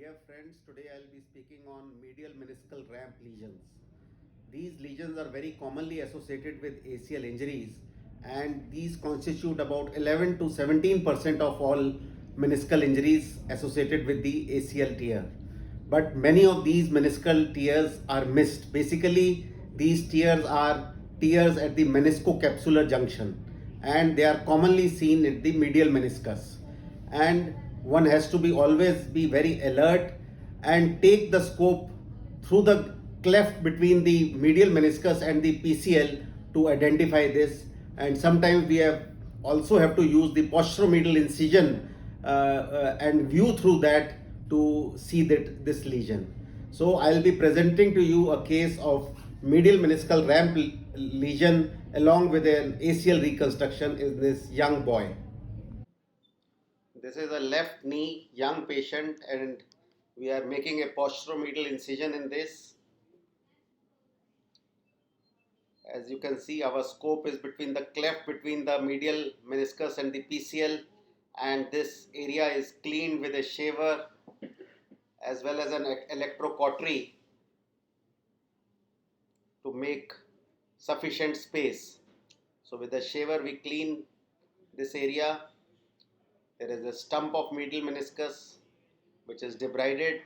Dear friends, today I'll be speaking on medial meniscal ramp lesions. These lesions are very commonly associated with ACL injuries, and these constitute about 11 to 17% of all meniscal injuries associated with the ACL tear. But many of these meniscal tears are missed. Basically, these tears are tears at the meniscocapsular junction, and they are commonly seen at the medial meniscus. And one has to be always be very alert and take the scope through the cleft between the medial meniscus and the PCL to identify this. And sometimes we have also have to use the posteromedial incision and view through that to see that this lesion. So I'll be presenting to you a case of medial meniscal ramp lesion along with an ACL reconstruction in this young boy. This is a left knee young patient, and we are making a posteromedial incision in this. As you can see, our scope is between the cleft between the medial meniscus and the PCL, and this area is cleaned with a shaver as well as an electrocautery to make sufficient space. So with the shaver we clean this area. There is a stump of medial meniscus which is debrided,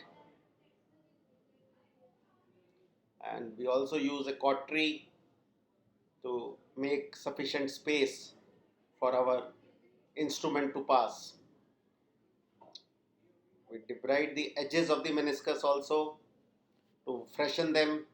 and we also use a cautery to make sufficient space for our instrument to pass. We debride the edges of the meniscus also to freshen them.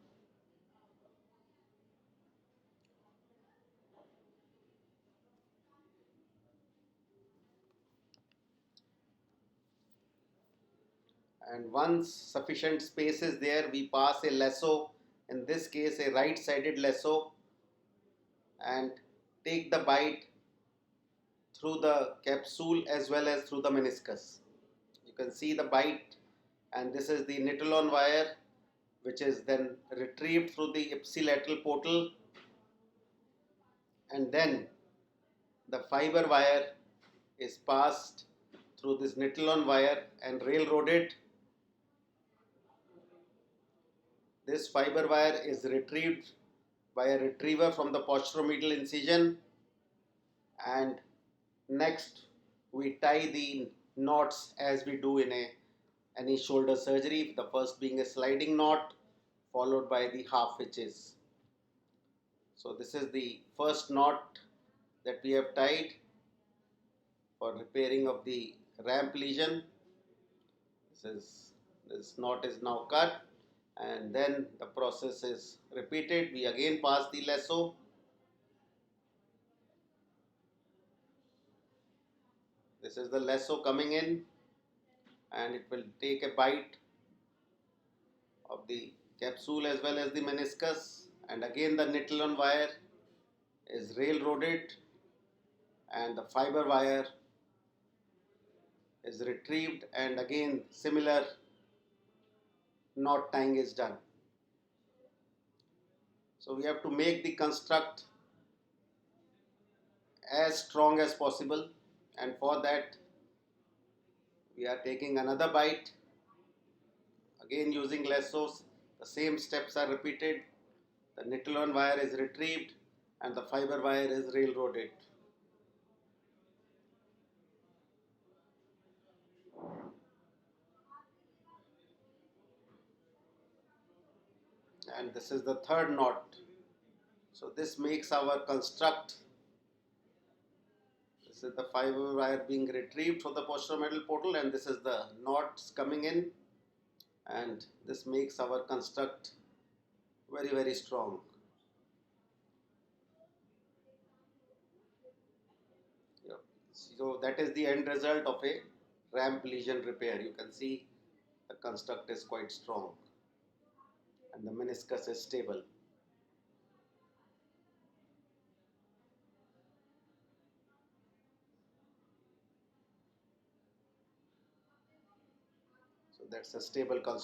And once sufficient space is there, we pass a lasso, in this case a right-sided lasso, and take the bite through the capsule as well as through the meniscus. You can see the bite, and this is the Nitolon wire, which is then retrieved through the ipsilateral portal, and then the fiber wire is passed through this Nitolon wire and railroaded. This fiber wire is retrieved by a retriever from the posteromedial incision, and next we tie the knots as we do in any shoulder surgery, the first being a sliding knot followed by the half hitches. So this is the first knot that we have tied for repairing of the ramp lesion. This knot is now cut, and then the process is repeated. We again pass the lasso. This is the lasso coming in, and it will take a bite of the capsule as well as the meniscus, and again the Nitolon wire is railroaded and the fiber wire is retrieved, and again similar knot tying is done. So we have to make the construct as strong as possible, and for that we are taking another bite, again using lassos. The same steps are repeated. The Nitolon wire is retrieved and the fiber wire is railroaded. And this is the third knot. So this makes our construct. This is the fiber wire being retrieved from the posteromedial portal, and this is the knots coming in, and this makes our construct very strong. Yeah. So that is the end result of a ramp lesion repair. You can see the construct is quite strong and the meniscus is stable. So that's a stable construct.